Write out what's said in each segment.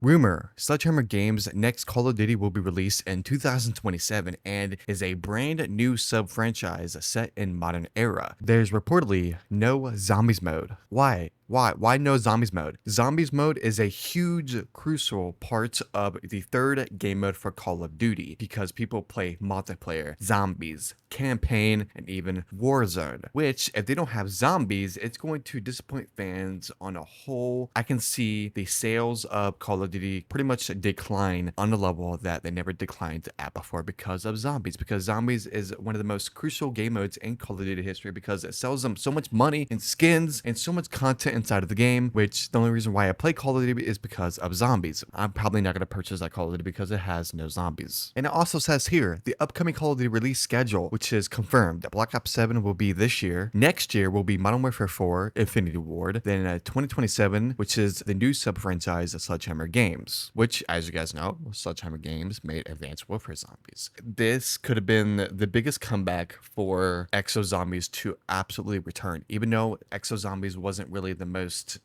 Rumor: Sledgehammer Games' next Call of Duty will be released in 2027 and is a brand new sub-franchise set in modern era. There's reportedly no zombies mode. Why? Why no zombies mode? Zombies mode is a huge, crucial part of the third game mode for Call of Duty because people play multiplayer, zombies, campaign, and even Warzone. Which, if they don't have zombies, it's going to disappoint fans on a whole. I can see the sales of Call of Duty pretty much decline on a level that they never declined at before because of zombies. Because zombies is one of the most crucial game modes in Call of Duty history because it sells them so much money and skins and so much content inside of the game, which the only reason why I play Call of Duty is because of zombies. I'm probably not going to purchase that Call of Duty because it has no zombies. And it also says here, the upcoming Call of Duty release schedule, which is confirmed. Black Ops 7 will be this year. Next year will be Modern Warfare 4, Infinity Ward. Then 2027, which is the new sub-franchise of Sledgehammer Games, which, as you guys know, Sledgehammer Games made Advanced Warfare Zombies. This could have been the biggest comeback for Exo Zombies to absolutely return, even though Exo Zombies wasn't really the most,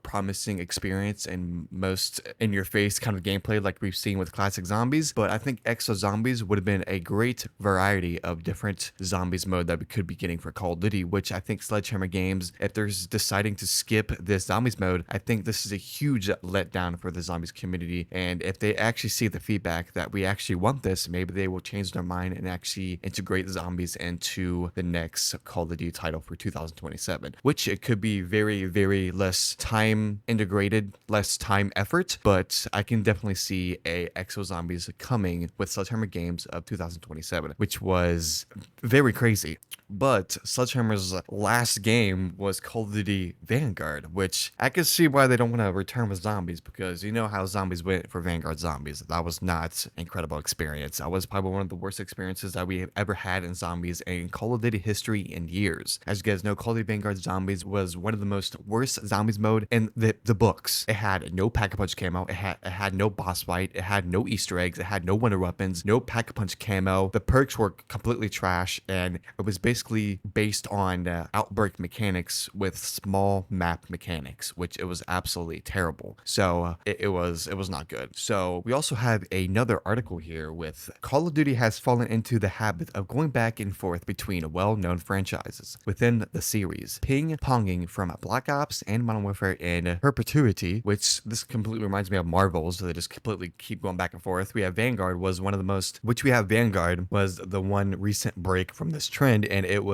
promising experience and most in-your-face kind of gameplay like we've seen with classic zombies. But I think Exo Zombies would have been a great variety of different zombies mode that we could be getting for Call of Duty, which I think Sledgehammer Games, if they're deciding to skip this zombies mode, I think this is a huge letdown for the zombies community. And if they actually see the feedback that we actually want this, maybe they will change their mind and actually integrate zombies into the next Call of Duty title for 2027, which it could be very, very less time integrated, less time effort, but I can definitely see a Exo Zombies coming with Sledgehammer Games of 2027, which was very crazy. But Sledgehammer's last game was Call of Duty Vanguard, which I can see why they don't want to return with zombies, because you know how zombies went for Vanguard Zombies. That was not an incredible experience. That was probably one of the worst experiences that we have ever had in zombies in Call of Duty history in years. As you guys know, Call of Duty Vanguard Zombies was one of the most worst zombies mode in the books. It had no pack-a-punch camo. It had no boss fight. It had no Easter eggs. It had no wonder weapons. No pack-a-punch camo. The perks were completely trash, and it was basically based on outbreak mechanics with small map mechanics, which it was absolutely terrible. So it was not good. So we also have another article here with Call of Duty has fallen into the habit of going back and forth between well-known franchises within the series, ping-ponging from Black Ops and Modern Warfare in perpetuity, which this completely reminds me of Marvels. So they just completely keep going back and forth. We have Vanguard was one of the most, which we have Vanguard was the one recent break from this trend, and it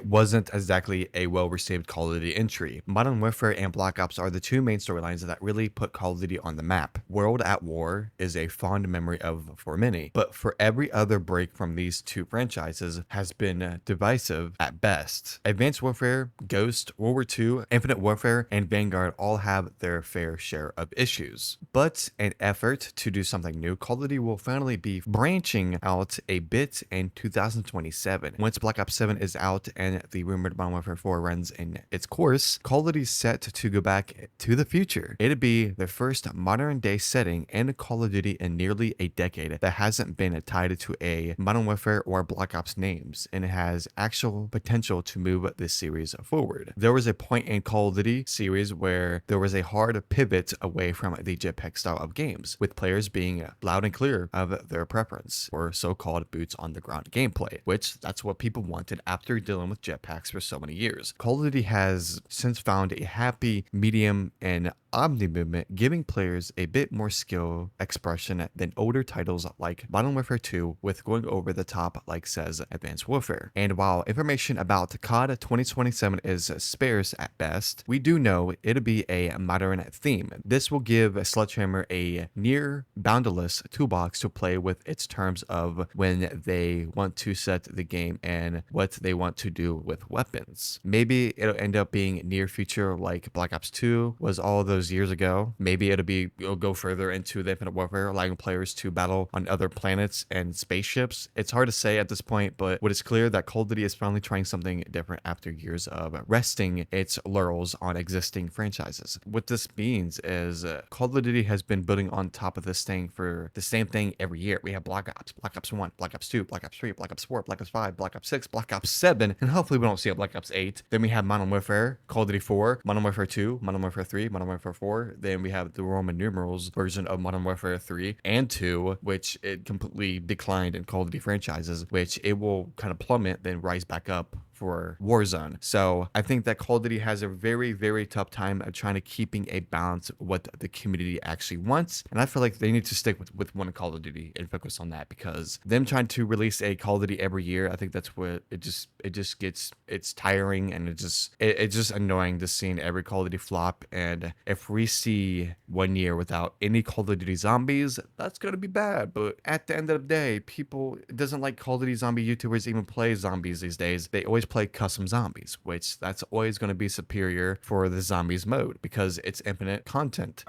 wasn't exactly a well-received Call of Duty entry. Modern Warfare and Black Ops are the two main storylines that really put Call of Duty on the map. World at War is a fond memory of for many, but for every other break from these two franchises has been divisive at best. Advanced Warfare, Ghost, World War II, Infinite Warfare, and Vanguard all have their fair share of issues. But an effort to do something new, Call of Duty will finally be branching out a bit in 2027. Once Black Ops 7 is out and the rumored Modern Warfare 4 runs in its course, Call of Duty is set to go back to the future. It'd be the first modern day setting in Call of Duty in nearly a decade that hasn't been tied to a Modern Warfare or Black Ops names, and it has actual potential to move this series forward. There was a point in Call of Duty series where there was a hard pivot away from the jetpack style of games, with players being loud and clear of their preference for so-called boots on the ground gameplay, which that's what people wanted after dealing with jetpacks for so many years. Call of Duty has since found a happy medium and omni movement, giving players a bit more skill expression than older titles like Modern Warfare 2 with going over the top like says Advanced Warfare. And while information about COD 2027 is sparse at best, we do know it'll be a modern theme. This will give Sledgehammer a near boundless toolbox to play with its terms of when they want to set the game and what they want to do with weapons. Maybe it'll end up being near future like Black Ops 2 was all those years ago. Maybe it'll go further into the Infinite Warfare, allowing players to battle on other planets and spaceships. It's hard to say at this point, but what is clear that Call of Duty is finally trying something different after years of resting its laurels on existing franchises. What this means is Call of Duty has been building on top of this thing for the same thing every year. We have Black Ops, Black Ops 1, Black Ops 2, Black Ops 3, Black Ops 4, Black Ops 5, Black Ops 6, Black Ops 7, and hopefully we don't see a Black Ops 8. Then we have Modern Warfare, Call of Duty 4, Modern Warfare 2, Modern Warfare 3, Modern Warfare Warfare 4. Then we have the Roman numerals version of Modern Warfare 3 and 2, which it completely declined in Call of Duty franchises, which it will kind of plummet, then rise back up for Warzone. So I think that Call of Duty has a very, very tough time of trying to keeping a balance of what the community actually wants. And I feel like they need to stick with one Call of Duty and focus on that, because them trying to release a Call of Duty every year, I think that's what it just gets, it's tiring, and it's just annoying to seeing every Call of Duty flop. And if we see 1 year without any Call of Duty zombies, that's gonna be bad. But at the end of the day, people, it doesn't like Call of Duty zombie YouTubers even play zombies these days. They always play custom zombies, which that's always going to be superior for the zombies mode because it's infinite content.